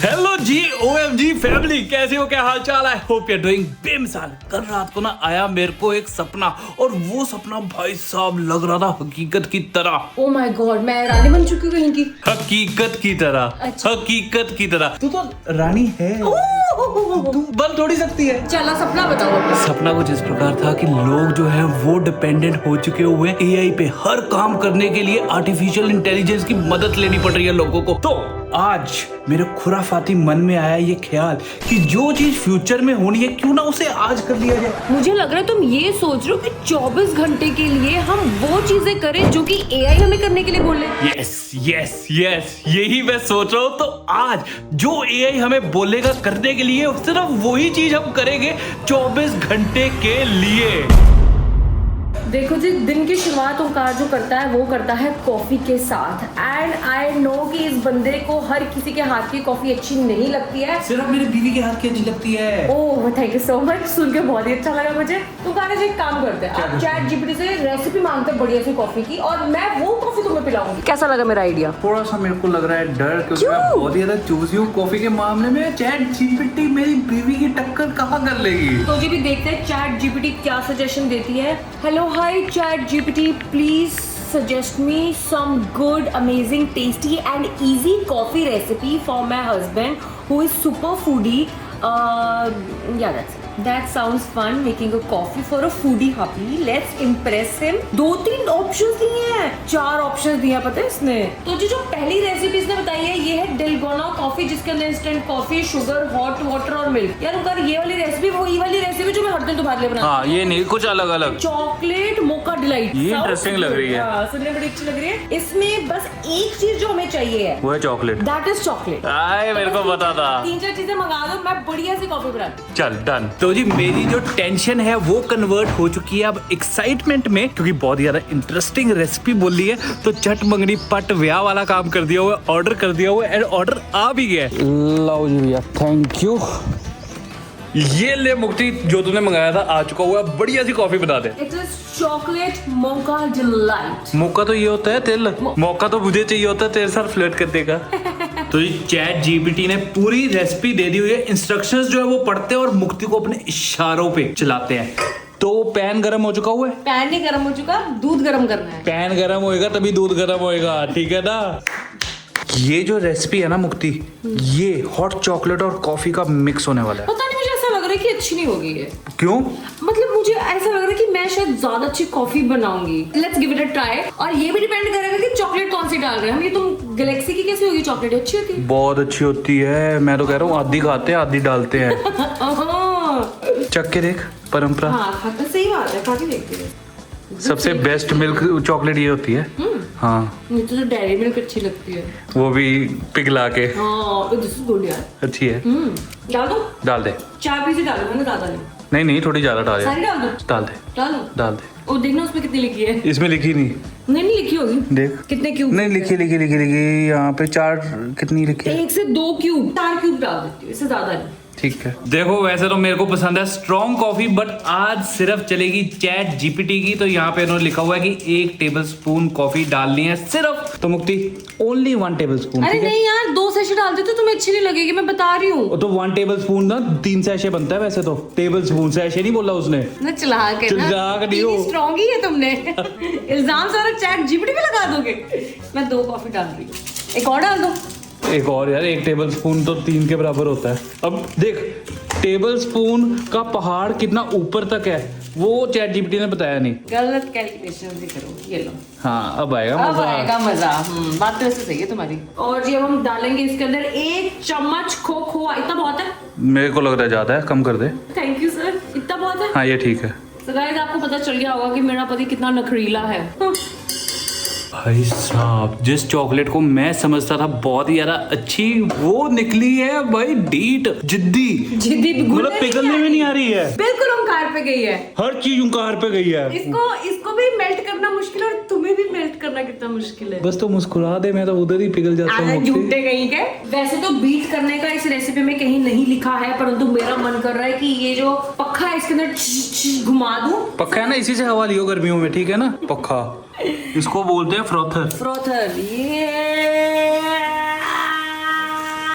Hello जी OMG family, कैसे हो, क्या हाल चाल है? होप यू आर डूइंग बेमिसाल। कल रात को ना आया मेरे को एक सपना, और वो सपना भाई साहब लग रहा था हकीकत की तरह। ओ माय गॉड, मैं रानी बन चुकी हूँ कहीं की। हकीकत की तरह। अच्छा। हकीकत की तरह। तू तो रानी है, तू बन थोड़ी सकती है। चला सपना बताओ। सपना कुछ इस प्रकार था कि लोग जो है वो डिपेंडेंट हो चुके हुए AI पे। हर काम करने के लिए आर्टिफिशियल इंटेलिजेंस की मदद लेनी पड़ रही है लोगों को। तो आज मेरे खुराफाती मन में आया ये ख्याल कि जो चीज फ्यूचर में होनी है क्यों ना उसे आज कर लिया जाए। मुझे लग रहा है तुम ये सोच रहे हो कि 24 घंटे के लिए हम वो चीजें करें जो कि AI हमें करने के लिए बोले। यस यस यस, यही मैं सोच रहा हूँ। तो आज जो AI हमें बोलेगा करने के लिए, सिर्फ वही चीज हम करेंगे 24 घंटे के लिए। देखो जी, दिन की शुरुआत ओंकार जो करता है वो करता है कॉफी के साथ। एंड आई नो कि इस बंदे को हर किसी के हाथ की कॉफी अच्छी नहीं लगती है, सिर्फ मेरी बीवी के हाथ की अच्छी लगती है। Oh thank you so much, सुन के बहुत ही अच्छा लगा मुझे। तो गाने जी एक काम करते हैं, आप चैट जीपीटी से रेसिपी मांगते हैं बढ़िया सी कॉफी की, और मैं वो कॉफी तुम्हें पिलाऊंगी। कैसा लगा मेरा आइडिया? थोड़ा सा मेरे को लग रहा है डर, क्योंकि मैं बहुत ही ज्यादा चूजी हूँ कॉफी के मामले में। चैट जीपीटी मेरी बीवी की टक्कर कहाँ कर लेगी? तो जी भी देखते हैं चैट जीपीटी क्या सजेशन देती है। Hello hi chat GPT, please suggest me some good, amazing, tasty and easy coffee recipe for my husband who is super foodie. Yeah, that sounds fun. Making a coffee for a foodie hubby. Let's impress him. 2-3 options दिए हैं, 4 options दिया पता है इसने। तो जो पहली recipe इसने बताई है ये है डेलगोना कॉफी, जिसके अंदर instant coffee, sugar, hot water और मिल्क। यार उनका ये वाली रेसिपी वही वाली रेसिपी जो मैं हर दिन तुम्हारे लिए बनाती हूँ। हाँ, ये नहीं, कुछ अलग अलग। चॉकलेट मोका डिलाइट, ये इंटरेस्टिंग लग रही है। हाँ, सुनने में बड़ी अच्छी लग रही है। इसमें बस एक चीज जो हमें चाहिए है वो है चॉकलेट। That is chocolate. आए, मेरे को पता था। 3-4 चीजें मंगा दो, मैं बढ़िया सी कॉफी बनाती हूँ। चल डन। तो जी मेरी जो टेंशन है वो कन्वर्ट हो चुकी है अब एक्साइटमेंट में, क्योंकि बहुत ज्यादा इंटरेस्टिंग रेसिपी बोल ली है। तो चट मंगनी पट व्याह वाला काम कर दिया हुआ, ऑर्डर कर दिया हुआ, एंड ऑर्डर आ भी गया। लो जी भैया, थैंक यू। ये ले मुक्ति, जो तूने मंगाया था आ चुका हुआ, बढ़िया सी कॉफी बता दे। It is chocolate mocha delight. मौका तो ये होता है तिल, मौका तो मुझे चाहिए होता है तेरे साथ फ्लर्ट कर देगा। तो ये चैट जीपीटी ने पूरी रेसिपी दे दी हुई है। इंस्ट्रक्शंस जो है वो पढ़ते हैं और मुक्ति को अपने इशारों पे चलाते हैं। तो पैन गरम हो चुका हुआ है? पैन नहीं गरम हो चुका, दूध गरम करना है। पैन गरम होएगा तभी दूध गरम होएगा, ठीक है ना? ये जो रेसिपी है ना मुक्ति, ये हॉट चॉकलेट और कॉफी का मिक्स होने वाला है। पता नहीं, मुझे ऐसा लग रहा है कि अच्छी नहीं होगी ये। क्यों? मतलब मुझे ऐसा लग रहा है कि मैं शायद ज्यादा अच्छी कॉफी बनाऊंगी। Let's give it a try. और ये भी डिपेंड करेगा कि चॉकलेट कौन सी डाल रहे हैं हम। ये तुम गैलेक्सी की कैसी होगी चॉकलेट? अच्छी होती है? बहुत अच्छी होती है। मैं तो कह रहा हूँ आधी खाते हैं आधी डालते हैं। चख के देख, परंपरा। हाँ, खाते सही बात है, खा के देखते हैं। सबसे बेस्ट मिल्क चॉकलेट ये होती है। हाँ, मुझे तो डेयरी मिल्क अच्छी लगती है, वो भी पिघला के। हाँ दिस इज गुड यार, अच्छी है। डाल दो। डाल दे। 4 पीस डाल दो, मैंने ज्यादा नहीं। नहीं थोड़ी ज्यादा डाल दे। सारी डाल दो। डाल दे। डाल दो। डाल दे। और देखना उसमें कितनी लिखी है। इसमें लिखी नहीं। नहीं लिखी होगी। देख कितने क्यूब? नहीं, लिखी यहाँ पे 4 कितनी लिखी है? 1 से 2 क्यूब, 4 क्यूब डाल देती हूँ, इससे ज्यादा नहीं। ठीक है। देखो वैसे तो मेरे को पसंद है स्ट्रॉन्ग कॉफी, बट आज सिर्फ चलेगी चैट जीपीटी की। तो यहाँ पे इन्होंने लिखा हुआ है कि 1 टेबलस्पून कॉफी डालनी है सिर्फ। तो मुक्ति ओनली 1 टेबलस्पून। अरे नहीं यार, 2 सैशे डाल दे तो तुम्हें अच्छी नहीं लगेगी, मैं बता रही हूँ। तो 1 टेबलस्पून ना 3 सैशे बनता है वैसे तो। टेबलस्पून सैशे नहीं बोला उसने। ना चला के ना, स्ट्रॉन्ग ही है तुमने। इल्जाम सारा चैट जीपीटी पे लगा दोगे। मैं 2 कॉफी डाल रही हूँ, एक और डाल दो। एक और यार, 1 टेबलस्पून तो 3 के बराबर होता है। अब देख टेबलस्पून का पहाड़ कितना ऊपर तक है वो चैट जीपीटी ने बताया नहीं। गलत कैलकुलेशन भी करो। ये लो, हाँ अब आएगा अब मजा। आएगा मजा। बात तो ऐसे सही है तुम्हारी। और जी अब हम डालेंगे इसके अंदर 1 चम्मच खोआ। इतना बहुत है? मेरे को लग रहा है ज्यादा है, कम कर दे। थैंक यू सर, इतना बहुत है? हाँ ये ठीक है। So guys, आपको पता चल गया होगा कि मेरा पति कितना नखरीला है। भाई साहब, जिस चॉकलेट को मैं समझता था बहुत ही ज्यादा अच्छी, वो निकली है भाई डीट, जिद्दी मतलब पिघलने में नहीं आ रही है। बिल्कुल ओंकार पे गई है, हर चीज ओंकार पे गई है। इसको भी मेल्ट करना मुश्किल है, और तुम्हें भी मेल्ट करना कितना मुश्किल है। बस तो मुस्कुरा दे, मैं तो उधर ही पिघल जाता हूँ। झूठे कहीं के। वैसे तो बीट करने का इस रेसिपी में कहीं नहीं लिखा है, परंतु मेरा मन कर रहा है कि ये जो पक्का है इसके अंदर घुमा दूं। पक्का है ना, इसी से हवा लियो गर्मियों में, ठीक है ना? पक्का इसको बोलते हैं फ्रॉथर। फ्रॉथर। ये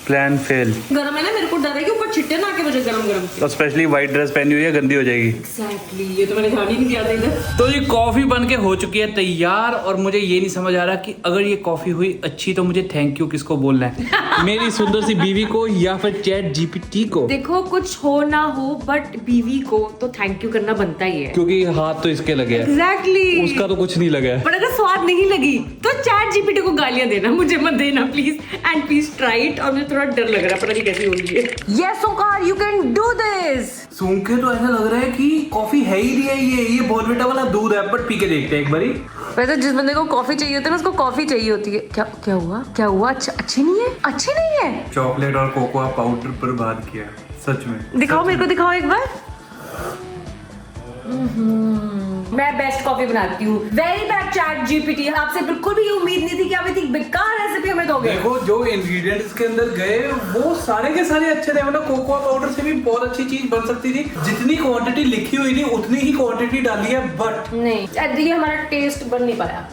प्लान फेल। गरम है ना, मेरे को डर है कि ऊपर छिट्टे ना आके मुझे गरम गरम। और स्पेशली व्हाइट ड्रेस पहनी हुई है, गंदी हो जाएगी। एग्जैक्टली, ये तो मैंने ध्यान ही नहीं दिया था इधर। तो ये कॉफी बन के हो चुकी है तैयार, और मुझे ये नहीं समझ आ रहा कि अगर ये कॉफी हुई अच्छी तो मुझे थैंक यू किसको बोलना है, मेरी सुंदर सी बीवी को या फिर चैट जीपीटी को? देखो कुछ हो ना हो बट बीवी को तो थैंक यू करना बनता ही है, क्योंकि हाथ तो इसके लगे हैं। एग्जैक्टली। उसका तो कुछ नहीं लगा है। पर अगर स्वाद नहीं लगी तो चैट जीपीटी को गालियां देना, मुझे मत देना please, and please try it. और मुझे थोड़ा डर लग रहा है, पता नहीं कैसी होगी ये। Yes Omkar, you can do this. सुन के तो ऐसा लग रहा है कि कॉफी है ही नहीं है, ये बॉर्नविटा वाला दूध है, बट पी के देखते हैं एक बारी। वैसे जिस बंदे को कॉफी चाहिए होती है ना, उसको कॉफी चाहिए होती है। क्या हुआ? अच्छा, अच्छी नहीं है, अच्छी नहीं है। चॉकलेट और कोकोआ पाउडर बर्बाद किया है, सच में। दिखाओ मेरे को, दिखाओ एक बार। मैं बेस्ट कॉफी बनाती हूँ। वेरी बैड चैट जीपीटी, आपसे बिल्कुल भी उम्मीद नहीं थी कि आप इतनी बेकार रेसिपी हमें दोगे। देखो जो इंग्रेडिएंट्स के अंदर गए वो सारे के सारे अच्छे थे, मतलब कोकोआ पाउडर से भी बहुत अच्छी चीज बन सकती थी। जितनी क्वांटिटी लिखी हुई थी उतनी ही क्वांटिटी डाली है, बट नहीं, ये हमारा टेस्ट बन नहीं पाया,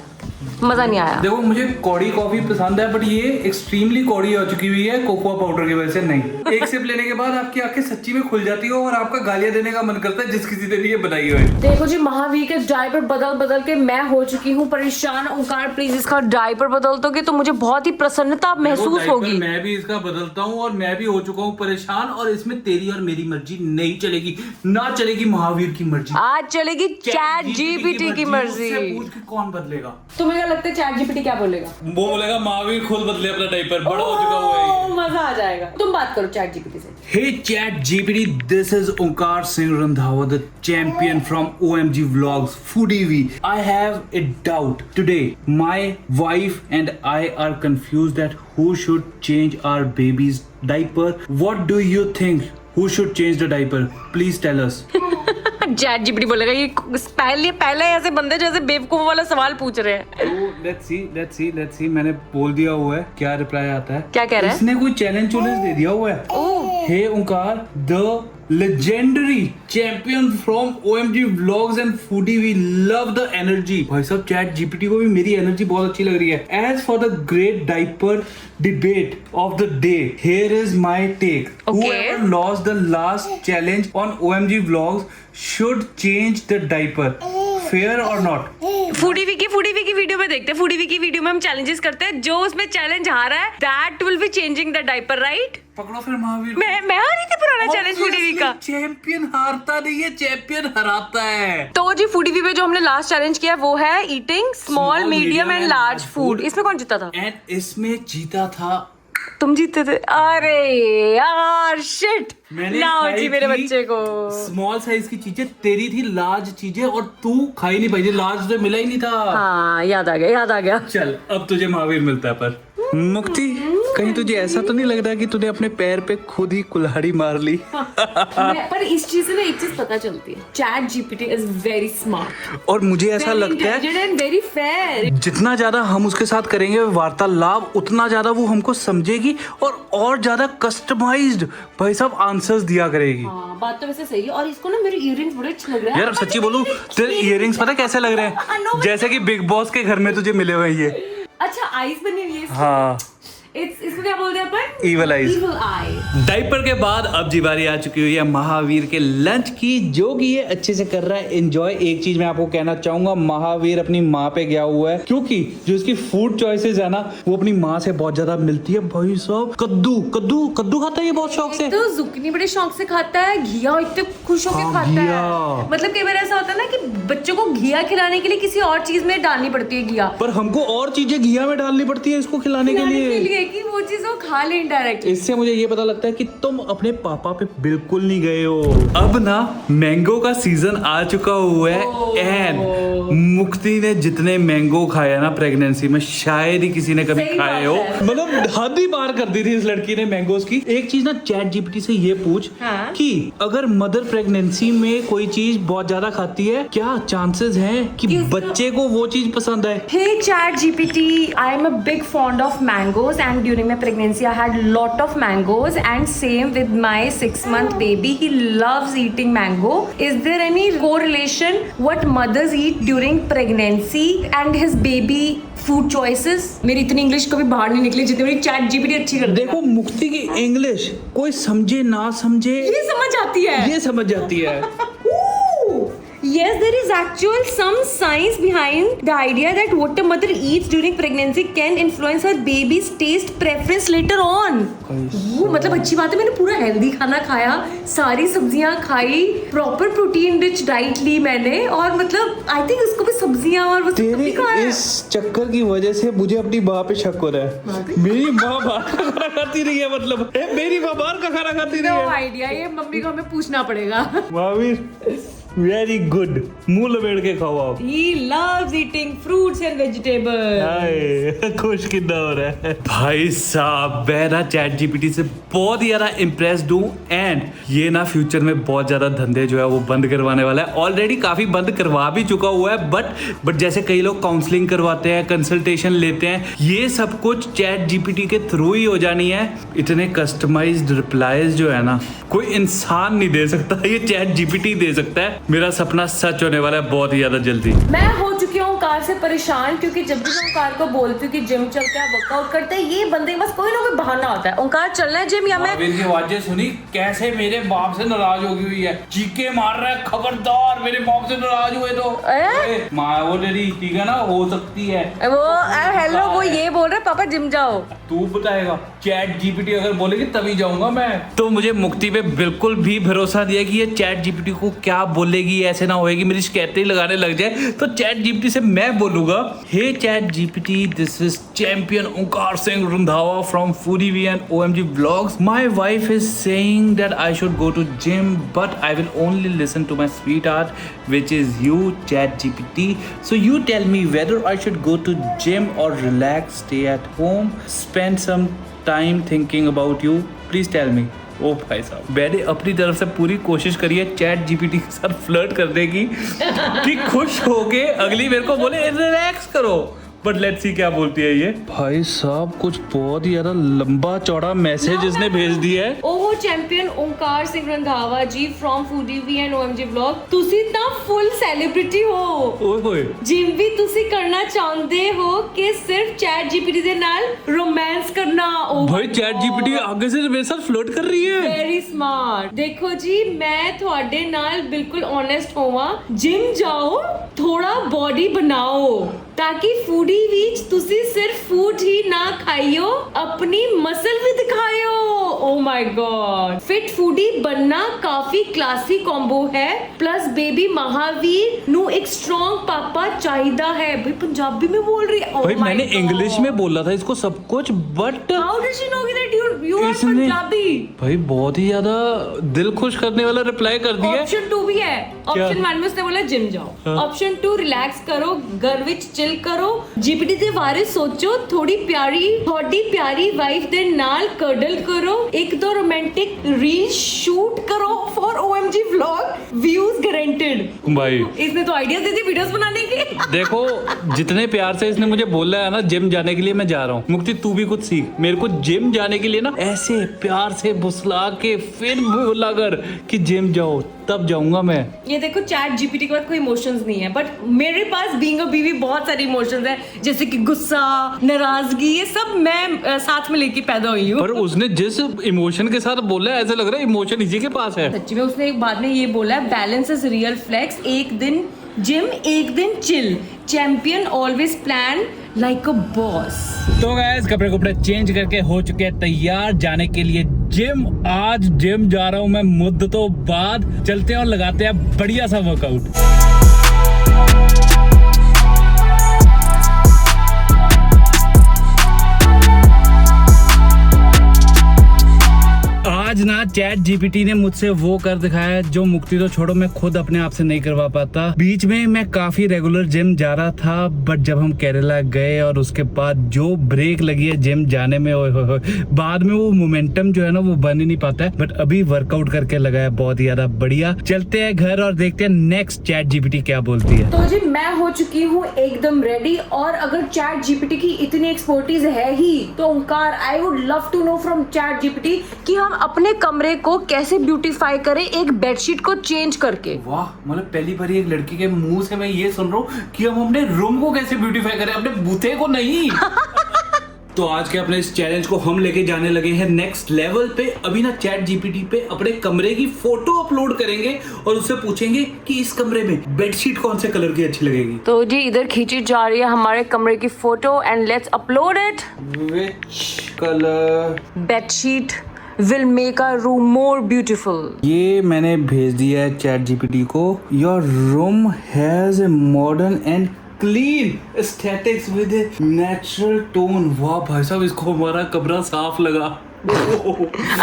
मजा नहीं आया। देखो मुझे कौड़ी कॉफी पसंद है, बट ये एक्सट्रीमली कौड़ी हो चुकी हुई है कोकोआ पाउडर की वजह से। नहीं, एक सिप लेने के बाद आपकी आंखें सच्ची में खुल जाती हो और आपका गालियां देने का मन करता है जिस किसी ने भी ये बनाई हो। देखो जी, महावीर के डायपर बदल के मैं हो चुकी हूँ परेशान। ओंकार प्लीज इसका डायपर बदल दोगे तो मुझे बहुत ही प्रसन्नता महसूस होगी। मैं भी इसका बदलता हूँ और मैं भी हो चुका हूँ परेशान, और इसमें तेरी और मेरी मर्जी नहीं चलेगी, ना चलेगी महावीर की मर्जी, आज चलेगी चैट जीपीटी की मर्जी। पूछ के कौन बदलेगा? तुम्हें क्या लगता है चैट जीपीटी क्या बोलेगा? वो बोलेगा महावीर खुद बदले अपना डायपर, बड़ा हो चुका हुआ है। मजा आ जाएगा। तुम बात करो चैट जीपीटी से। Hey ChatGPT, this is Onkar Singh Randhawa, the champion from OMG Vlogs, Foodie V. I have a doubt. Today, my wife and I are confused that who should change our baby's diaper. What do you think? Who should change the diaper? Please tell us. Chat GPT बोलेगा ये पहले ऐसे बंदे जैसे बेवकूफ वाला सवाल पूछ रहे हैं। Let's see. मैंने बोल दिया हुआ है, क्या रिप्लाई आता है? क्या कह रहा है? इसने कोई चैलेंज दे दिया हुआ है। Hey Onkar, the legendary champion from OMG Vlogs and Foodie, we love the energy. भाई साहब चैट जीपीटी को भी मेरी एनर्जी बहुत अच्छी लग रही है। As for the great diaper debate of the day, here is my take. Whoever lost the last challenge on OMG Vlogs should change the diaper. Fair or not? Foodie वी की वीडियो में देखते हैं। फूडी वी की video में हम challenges करते हैं, जो उसमें चैलेंज हारा है that will be changing the diaper, right? पकड़ो फिर महावीर। मैं हारी थी पुराना चैलेंज फूडी वी का। चैंपियन हारता नहीं है, चैंपियन हराता है। तो जी फूडी वी पे जो हमने लास्ट चैलेंज किया वो है eating small, medium and large food. इसमें कौन जीता था? एंड इसमें जीता था तुम जीते थे। अरे यार शिट, लाओ जी मेरे बच्चे को। स्मॉल साइज की चीजें तेरी थी, लार्ज चीजें और तू खाई नहीं पाई, लार्ज तो मिला ही नहीं था। हाँ याद आ गया। चल अब तुझे महावीर मिलता है। पर मुक्ति, कहीं तुझे ऐसा तो नहीं लग रहा कि तूने अपने पैर पे खुद ही कुल्हाड़ी मार ली? पर इस चीज से ना एक चीज पता चलती है, chat GPT is very smart और मुझे ऐसा लगता है वेरी फेयर। जितना ज्यादा हम उसके साथ करेंगे वार्तालाप, उतना ज्यादा वो हमको समझेगी और ज्यादा कस्टमाइज्ड भाई साहब आंसर्स दिया करेगी। हाँ, बात तो वैसे सही है। और इसको ना मेरे इयररिंग्स बड़े अच्छे लग रहे हैं यार सच्ची बोलूं, तेरे इयररिंग्स पता कैसे लग रहे हैं? जैसे कि बिग बॉस के घर में तुझे मिले हुए ये। अच्छा, आईज बनी हुई है। हाँ, इसको क्या बोलते हैं अपन? Evil eyes। Evil eye। Diaper के बाद अब जी बारी आ चुकी हुई है महावीर के लंच की, जो कि ये अच्छे से कर रहा है एंजॉय। एक चीज मैं आपको कहना चाहूंगा, महावीर अपनी माँ पे गया हुआ है, क्योंकि जो इसकी फूड चॉइसेस है ना वो अपनी माँ से बहुत ज्यादा मिलती है। भाई साहब कद्दू खाता है ये बहुत शौक से। तो जुकनी बड़े शौक से खाता है, घिया इतने खुश होकर खाता है। मतलब कई बार ऐसा होता है ना कि बच्चों को घिया खिलाने के लिए किसी और चीज में डालनी पड़ती है घिया, पर हमको और चीजें घिया में डालनी पड़ती है इसको खिलाने के लिए कि वो चीज वो खा ले इनडायरेक्टली। इससे मुझे ये पता लगता है कि तुम अपने पापा पे बिल्कुल नहीं गए हो। अब ना मैंगो का सीजन आ चुका हुआ है एंड मुक्ति ने जितने मैंगो खाया ना प्रेगनेंसी में, शायद ही किसी ने कभी खाए हो। मतलब हद ही पार कर दी थी इस लड़की ने मैंगोज की। एक चीज ना चैट जीपीटी से ये पूछ कि अगर मदर प्रेगनेंसी में कोई चीज बहुत ज्यादा खाती है, क्या चांसेस हैं कि बच्चे को वो चीज पसंद आए? Hey ChatGPT, I am a big fond of mangoes and during my pregnancy I had lot of mangoes and same with my 6-month baby. He loves eating mango. Is there any correlation what mothers eat during pregnancy and his baby food choices? मेरी इतनी English कभी बाहर नहीं निकली जितनी मेरी chat GPT अच्छी कर देखो मुक्ति की इंग्लिश कोई समझे ना समझे ये समझ आती है. ये समझ जाती है. Yes, there is actual some science behind the idea that what a mother eats during pregnancy can influence her baby's taste preference later on. वो मतलब अच्छी बात है, मैंने पूरा हेल्दी खाना खाया, सारी सब्जियां खाई, प्रॉपर प्रोटीन रिच डाइट ली मैंने, और मतलब आई थिंक उसको भी सब्जियां और वो सब तेरे भी खाया. इस चक्कर की वजह से मुझे अपनी माँ पे शक हो रहा है. मेरी माँ बाहर का खाना खाती रही है, मतलब मेरी माँ बाहर का खाना खाती रही No है. idea, ये मम्मी को हमें पूछना पड़ेगा. Very good. मुंह लपेट के खाओ आप. He loves eating fruits and vegetables. हाय, खुश कितना हो रहा है भाई साहब. मैं ना चैट जीपीटी से बहुत ही ज्यादा इम्प्रेस्ड हूँ, एंड ये ना फ्यूचर में बहुत ज्यादा धंधे जो है वो बंद करवाने वाला है. ऑलरेडी काफी बंद करवा भी चुका हुआ है, बट जैसे कई लोग काउंसलिंग करवाते हैं, कंसल्टेशन लेते हैं, ये सब कुछ चैट जीपीटी के थ्रू ही हो जानी है. इतने कस्टमाइज्ड रिप्लाईज जो है ना कोई इंसान नहीं दे सकता, ये चैट जीपीटी दे सकता है. मेरा सपना सच होने वाला है बहुत ही ज्यादा जल्दी. मैं हो चुकी हूँ कार से परेशान, क्योंकि जब भी मैं कार को बोलती हूँ कि जिम चलते हैं, वर्कआउट करते हैं, ये बंदे के पास कोई ना कोई बहाना होता है. ओंकार चलना है जिम, या मैं की आवाजें सुनी कैसे मेरे बाप से नाराज हो गई हुई है, चीखे मार रहा है, खबरदार मेरे बाप से नाराज हुए तो माँ वो तेरी ठीक है ना, हो सकती है वो हेलो वो ये बोल रहे पापा जिम जाओ. तू बताएगा. चैट जीपीटी अगर बोलेगी तभी जाऊंगा मैं. तो मुझे मुक्ति पे बिल्कुल भी भरोसा दिया कि ये चैट जीपीटी को क्या बोलेगी, ऐसे ना होएगी मेरी शिकायतें लगाने लग जाए. तो चैट जीपीटी से मैं बोलूंगा, hey chat GPT, this is champion Omkar Singh Randhawa from Foodievee and OMG vlogs. My wife is saying that I should go to gym, but I will only listen to my sweetheart which is you chat GPT. So you tell me whether I should go to gym और relax, stay at home, spend some time thinking about you. Please tell me. ओ भाई साहब, मैंने अपनी तरफ से पूरी कोशिश करी है चैट जीपीटी के साथ फ्लर्ट करने की कि खुश होके अगली मेरे को बोले रिलैक्स करो. बट लेट्स सी क्या बोलती है ये. भाई साहब कुछ बहुत ही ज्यादा लंबा चौड़ा मैसेज इसने भेज दिया है. ओहो champion Omkar Singh Randhawa ji from Foodievee and OMG vlog, ਤੁਸੀਂ ਤਾਂ ਫੁੱਲ ਸੈਲੀਬ੍ਰਿਟੀ ਹੋ. ਓਏ ਹੋਏ. ਜਿਮ ਵੀ ਤੁਸੀਂ ਕਰਨਾ ਚਾਹੁੰਦੇ ਹੋ ਕਿ ਸਿਰਫ ਚੈਟ ਜੀਪੀਟੀ ਦੇ ਨਾਲ रोमांस करना. भाई चैट जीपीटी आगे से मेरे साथ फ्लर्ट कर रही है. Very smart. देखो जी मैं ਤੁਹਾਡੇ ਨਾਲ ਬਿਲਕੁਲ ऑनेस्ट ਹੋਵਾਂ, ਜਿਮ ਜਾਓ, ਥੋੜਾ ਬੋਡੀ ਬਣਾਓ, ताकि फूडी ਵਿੱਚ ਤੁਸੀਂ ਸਿਰਫ ਫੂਡ ਹੀ ਨਾ ਖਾਈਓ, ਆਪਣੀ ਮਸਲ ਵੀ ਦਿਖਾਇਓ. Oh my god, fit foodie बनना काफी क्लासी कॉम्बो है. प्लस बेबी महावीर नु एक स्ट्रॉन्ग पापा चाहिदा है. भाई पंजाबी में बोल रही है. Oh भाई my मैंने God. इंग्लिश में बोला था इसको सब कुछ, but How did she know that you are इसने पंजाबी? भाई बहुत ही ज्यादा दिल खुश करने वाला रिप्लाई कर दिया. ऑप्शन 2 भी है. ऑप्शन 1 में उसने बोला जिम जाओ. ऑप्शन 2 रिलैक्स करो, घर विच चिल करो, जीपीटी ਦੇ ਬਾਰੇ ਸੋਚੋ, ਥੋੜੀ ਪਿਆਰੀ ਵਾਈਫ ਦੇ ਨਾਲ कडल करो, एक दो रोमांटिक रील शूट करो for OMG vlog, views guaranteed. भाई इसने तो आइडियाज दे दी वीडियोस बनाने के. देखो जितने प्यार से इसने मुझे बोला है ना जिम जाने के लिए मैं जा रहा हूँ. मुक्ति तू भी कुछ सीख. मेरे को जिम जाने के लिए ना ऐसे प्यार से भुसला के फिर बोला कर कि जिम जाओ, तब जाऊंगा मैं. ये देखो चैट जीपीटी के पास कोई इमोशंस नहीं है, बट मेरे पास बीइंग अ बीवी बहुत सारे इमोशंस है, जैसे कि गुस्सा, नाराजगी, ये सब मैं साथ में लेके पैदा हुई हूँ. पर उसने जिस इमोशन के साथ बोला है ऐसा लग रहा है इमोशन इसी के पास है. सच्ची में उसने एक बाद में ये बोला है, बैलेंस इज रियल फ्लेक्स, एक दिन जिम एक दिन chill, champion always plan like a boss. तो गाइस कपड़े चेंज करके हो चुके हैं तैयार जाने के लिए जिम. आज जिम जा रहा हूं मैं मुद्दतों बाद. चलते हैं और लगाते हैं बढ़िया सा वर्कआउट. आज आज ना चैट जीपीटी ने मुझसे वो कर दिखाया जो मुक्ति तो छोड़ो मैं खुद अपने आप से नहीं करवा पाता। बीच में मैं काफी रेगुलर जिम जा रहा था, बट जब हम केरला गए और उसके बाद जो ब्रेक लगी है जिम जाने में, ओए होए होए, बाद में वो मोमेंटम जो है ना वो बन ही नहीं पाता है। बट अभी वर्कआउट करके लगा है बहुत ही ज्यादा बढ़िया। चलते हैं घर और देखते हैं नेक्स्ट चैट जीपीटी क्या बोलती है। तो जी मैं हो चुकी हूँ एकदम रेडी, और अगर चैट जीपीटी की इतनी एक्सपर्टीज है ही तो Omkar, I would love to know from chat GPT कि हम अपने कमरे को कैसे ब्यूटीफाई करें एक बेडशीट को चेंज करके। वाह, मतलब पहली बार एक लड़की के मुंह से मैं ये सुन रहा हूँ कि हम अपने रूम को कैसे ब्यूटीफाई करें, अपने बूथे को नहीं। तो आज के अपने इस चैलेंज को हम लेके जाने लगे हैं नेक्स्ट लेवल पे। अभी ना चैट जीपीटी पे अपने कमरे की फोटो अपलोड करेंगे और उससे पूछेंगे कि इस कमरे में बेडशीट कौन से कलर की अच्छी लगेगी। तो जी इधर खींची जा रही है हमारे कमरे की photo and let's upload it. Which colour bedsheet will make our room more beautiful। ये मैंने भेज दिया है चैट जीपीटी को। Your room has a modern and clean aesthetics with a natural tone. वाह भाई साहब, इसको हमारा कमरा साफ लगा।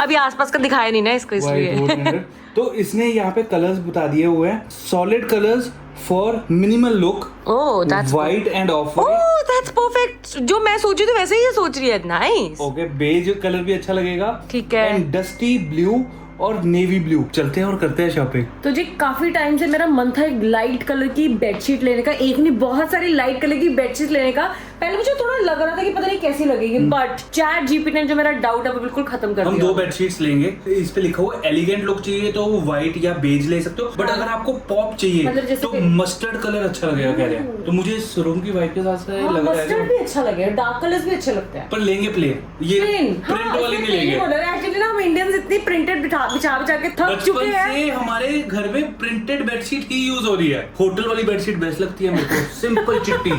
अभी आसपास का दिखाया नहीं ना इसको, इसलिए। तो इसने यहाँ पे कलर्स बता दिए हुए हैं, solid colours for minimal look, white end of white. That's perfect. जो मैं सोची थी वैसे ही ये सोच रही है। नाइस। ओके, बेज कलर भी अच्छा लगेगा। ठीक है। एंड डस्टी ब्लू और नेवी ब्लू। चलते हैं और करते हैं शॉपिंग। तो जी काफी टाइम से मेरा मन था एक लाइट कलर की बेडशीट लेने का, एक नहीं बहुत सारी लाइट कलर की बेडशीट लेने का। पहले मुझे थोड़ा लग रहा था कि पता नहीं कैसी लगेगी, बट चैट जीपीटी ने जो मेरा डाउट है वो बिल्कुल खत्म कर दिया। हम 2 बेडशीट्स लेंगे। इस पे लिखा हुआ एलिगेंट लुक चाहिए तो व्हाइट या बेज ले सकते हो, बट अगर आपको पॉप चाहिए मतलब तो मस्टर्ड कलर अच्छा लगेगा कह रहे हैं। तो मुझे इस रूम की वाइब के साथ से लग रहा है मस्टर्ड भी अच्छा लगेगा, डार्क कलर्स भी अच्छे लगते हैं। पर लेंगे प्लेन, ये प्रिंट वाली नहीं लेंगे। एक्चुअली ना हम इंडियंस इतनी प्रिंटेड बिछा के थक चुके हैं। बचपन से हमारे घर में प्रिंटेड बेडशीट ही यूज हो रही है। होटल वाली बेडशीट बेस्ट लगती है मेरे को, सिंपल चिट्टी।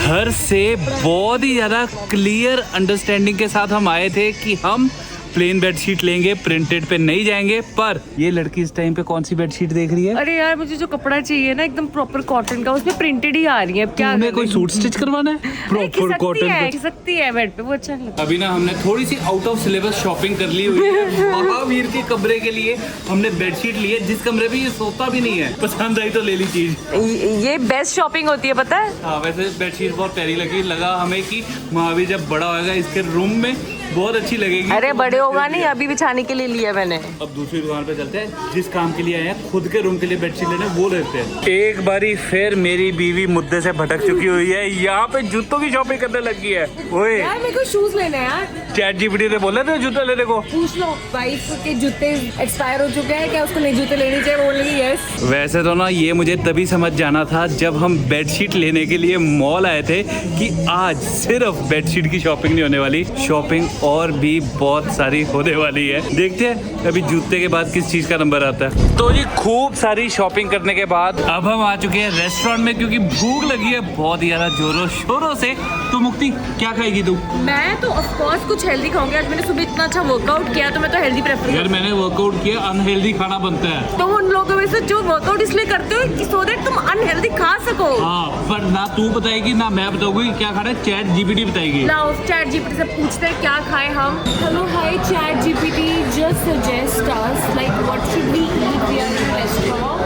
घर से बहुत ही ज्यादा क्लियर अंडरस्टैंडिंग के साथ हम आए थे कि हम प्लेन बेडशीट लेंगे, प्रिंटेड पे नहीं जाएंगे। पर ये लड़की इस टाइम पे कौन सी बेडशीट देख रही है? अरे यार मुझे जो कपड़ा चाहिए ना एकदम प्रॉपर कॉटन का, उसमें प्रिंटेड ही आ रही है। क्या तुम्हें कोई सूट स्टिच करवाना है प्रॉपर कॉटन है? सकती है बेड पे, वो अच्छा लगता है। अभी ना हमने थोड़ी सी आउट ऑफ सिलेबस शॉपिंग कर ली हुई है। महावीर के कमरे के लिए हमने बेडशीट ली है, जिस कमरे में ये सोता भी नहीं है। पसंद आई तो ले ली चीज। ये बेस्ट शॉपिंग होती है, पता है। हाँ, वैसे बेडशीट बहुत प्यारी लगा हमें कि महावीर जब बड़ा होगा इसके रूम में बहुत अच्छी लगेगी। अरे बड़े होगा नहीं, अभी बिछाने के लिए लिया मैंने। अब दूसरी दुकान पे चलते हैं, जिस काम के लिए आए हैं खुद के रूम के लिए बेडशीट लेने, वो लेते हैं। एक बारी फिर मेरी बीवी मुद्दे से भटक चुकी हुई है, यहाँ पे जूतों की शॉपिंग करने लगी है। ओए यार मेरे को शूज लेने हैं यार। चैट जीपीटी ने बोला था जूते लेने को। पूछ लो वाइफ के जूते एक्सपायर हो चुके हैं क्या, उसको नए जूते लेने चाहिए, बोलेगी यस। वैसे तो ना ये मुझे तभी समझ जाना था जब हम बेडशीट लेने के लिए मॉल आए थे कि आज सिर्फ बेडशीट की शॉपिंग नहीं होने वाली, शॉपिंग और भी बहुत सारी होने वाली है। देखते हैं अभी जूते के बाद किस चीज का नंबर आता है। तो जी खूब सारी शॉपिंग करने के बाद अब हम आ चुके हैं रेस्टोरेंट में, क्योंकि भूख लगी है बहुत ज्यादा जोरों शोरों से। तो मुक्ति क्या खाएगी तू? मैं तो ऑफ कोर्स कुछ हेल्दी खाऊंगी। आज मैंने सुबह इतना अच्छा वर्कआउट किया तो मैं तो हेल्दी प्रेफर करूंगी। यार मैंने वर्कआउट किया, अनहेल्दी खाना बनता है। तुम उन लोगों में से जो वर्कआउट इसलिए करते हो कि सो दैट तुम अनहेल्दी खा सको। हाँ, पर ना तू बताएगी ना मैं बताऊंगी क्या खाना है, चैट जीपीटी बताएगी। लाओ चैट जीपीटी से पूछते हैं क्या खाएं हम। Hello, hi ChatGPT. Just suggest us like what should we eat? We are in a restaurant.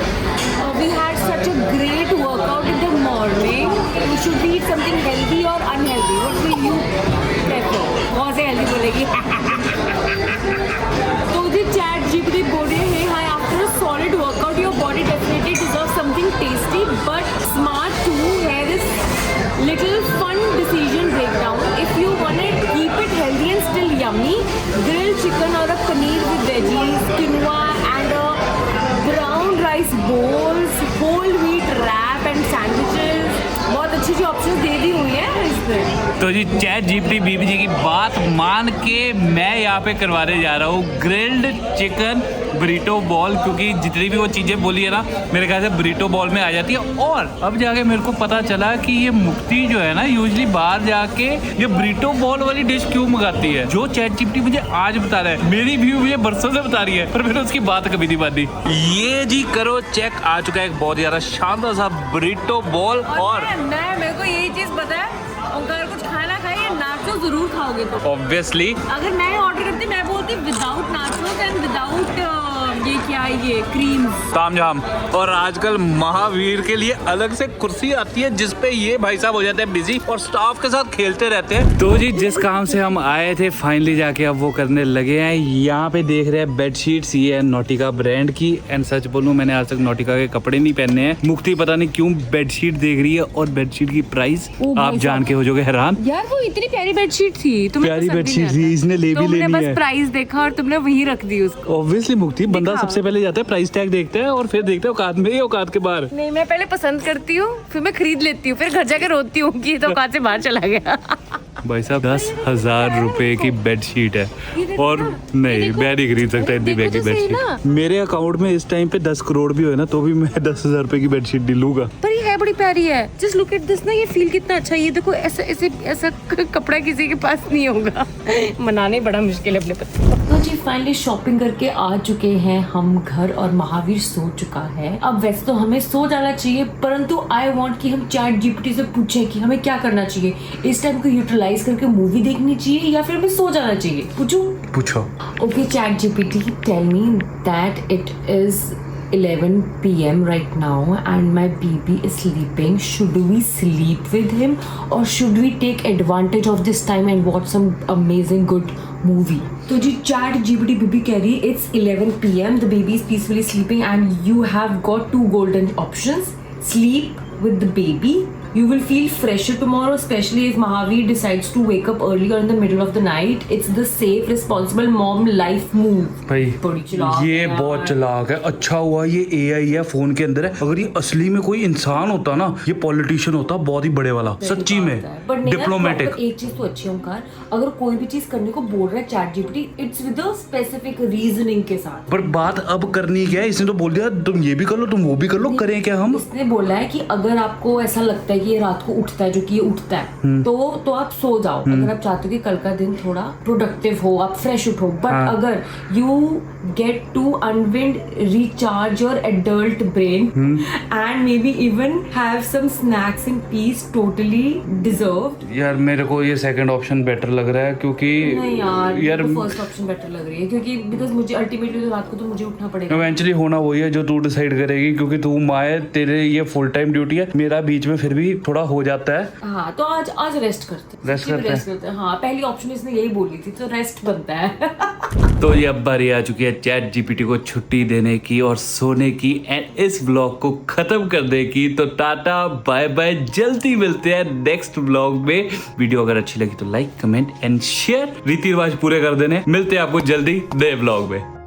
We had such a great workout in the morning. We should eat something healthy or unhealthy. What will you prefer? बहुत से healthy बोलेगी। तो जी ChatGPT बोल रही है, hi, after a solid workout, your body definitely deserves something tasty but smart too. Here is little fun decision breakdown. If you want it, keep it healthy and still yummy. Grilled chicken or a paneer with veggies, quinoa and a brown rice bowls, whole wheat wrap and sandwiches. बहुत अच्छी अच्छी option दे दी हुई है इसमें। तो जी chat GPT बीबी जी की बात मान के मैं यहाँ पे करवाने जा रहा हूँ ग्रिल्ड चिकन बरीटो बॉल, क्योंकि जितनी भी वो चीज़ें बोली है ना मेरे ख्याल से बरीटो बॉल में आ जाती है। और अब जाके मेरे को पता चला कि ये मुक्ति जो है ना यूजली बाहर जाके ये बरीटो बॉल वाली डिश क्यों मंगाती है, जो चैट जीपीटी मुझे आज बता रहा है। मेरी व्यू मुझे बरसों से बता रही है पर मैंने उसकी बात कभी नहीं मानी। ये जी करो चेक, आ चुका है एक बहुत ज्यादा शानदार सा बरीटो बॉल। और मैं मेरे को यही चीज पता है, ओंकार कुछ खाना खाए या नाचोस जरूर खाओगे तो। ऑब्वियसली अगर मैं ऑर्डर करती मैं बोलती विदाउट नाचोस एंड विदाउट ये क्या है ये क्रीम। तामझाम। और आजकल महावीर के लिए अलग से कुर्सी आती है जिसपे ये भाई साहब हो जाते हैं बिजी और स्टाफ के साथ खेलते रहते हैं। तो जी जिस काम से हम आए थे फाइनली जाके अब वो करने लगे हैं। यहाँ पे देख रहे हैं बेडशीट्स, ये है नॉटिका ब्रांड की। एंड सच बोलूं मैंने आज तक नॉटिका के कपड़े नहीं पहने हैं। मुक्ति पता नहीं क्यों बेडशीट देख रही है और बेडशीट की प्राइस आप जान के हो जाओगे हैरान। यार वो इतनी प्यारी बेडशीट थी, तुम्हें प्यारी बेडशीट थी, इसने ले भी लेनी है। बस प्राइस देखा और तुमने वहीं रख दी उसको। ऑब्वियसली मुक्ति बंदा सबसे पहले जाता है प्राइस टैग देखते हैं और फिर देखते हैं औकात में या औकात के बाहर। नहीं मैं पहले पसंद करती हूँ फिर मैं खरीद लेती हूँ, फिर घर जाके रोती हूँ कि ये तो औकात से बाहर चला गया। भाई साहब 10,000 रुपए की बेडशीट है और नहीं मैं नहीं खरीद सकता इतनी महंगी बेडशीट। मेरे अकाउंट में इस टाइम पे 10 करोड़ भी हो ना तो भी मैं 10,000 रुपए की बेडशीट नहीं लूंगा। पर ये है बड़ी प्यारी है। जस्ट लुक एट दिस ना, ये फील कितना अच्छा है। ये देखो ऐसा कपड़ा किसी के पास नहीं होगा। मनाने बड़ा मुश्किल है अपने पति। तो जी फाइनली शॉपिंग करके आ चुके हैं हम घर और महावीर सो चुका है। अब वैसे तो हमें सो जाना चाहिए परंतु आई वांट कि हम चैट जीपीटी से पूछें कि हमें क्या करना चाहिए। इस टाइम को यूटिलाइज करके मूवी देखनी चाहिए या फिर हमें सो जाना चाहिए। पूछो। Okay ChatGPT tell me that it is 11 p.m. right now and my baby is sleeping. Should we sleep with him or should we take advantage of this time and watch some amazing good movie? तो जी chat GPT बीबी कह रही है it's 11 p.m. the baby is peacefully sleeping and you have got 2 golden options. Sleep with the baby. You will feel fresher tomorrow, especially if Mahavir decides to wake up early or in the middle of the night. It's the safe, responsible mom life move. भाई बड़ी चालाक ये है बहुत यार। चलाक है। अच्छा हुआ ये AI है फोन के अंदर है। अगर ये असली में कोई इंसान होता ना, ये पॉलिटिशियन होता बहुत ही बड़े वाला सच्ची में डिप्लोमेटिक। एक चीज तो अच्छी है ओंकार, अगर कोई भी चीज करने को बोल रहा है chat GPT it's with a specific reasoning के साथ। पर बात अब करनी क्या है, इसने तो बोल दिया तुम ये भी कर लो तुम वो भी कर लो, करें क्या हम। इसने बोला है कि अगर आपको ऐसा लगता है कि ये रात को उठता है, जो कि ये उठता है तो आप सो जाओ। अगर आप चाहते हो कि कल का दिन थोड़ा प्रोडक्टिव हो, आप फ्रेश उठो। बट अगर you get to unwind recharge your adult brain and maybe even have some snacks in peace, totally deserved. यार मेरे को ये सेकंड ऑप्शन बेटर लग रहा है क्योंकि नहीं यार यार फर्स्ट ऑप्शन बेटर लग रही है क्योंकि बिकॉज मुझे अल्टीमेटली तो रात को तो मुझे उठना पड़ेगा। इवेंचुअली होना वही है जो तू डिसाइड करेगी क्योंकि तू माँ है, तेरे ये फुल टाइम ड्यूटी है, मेरा बीच में फिर भी थोड़ा हो जाता है। हाँ तो आज रेस्ट करते हैं। रेस्ट करते हैं। हाँ पहली ऑप्शन इसने यही बोली थी तो रेस्ट बनता है। तो ये अब बारी आ चुकी है चैट जीपीटी को छुट्टी देने की और सोने की एंड इस व्लॉग को खत्म करने की। तो टाटा बाय बाय, जल्दी मिलते हैं नेक्स्ट व्लॉग में। वीडियो अगर अच्छी लगी तो लाइक कमेंट एंड शेयर रीति रिवाज पूरे कर देने। मिलते हैं आपको जल्दी नए व्लॉग में।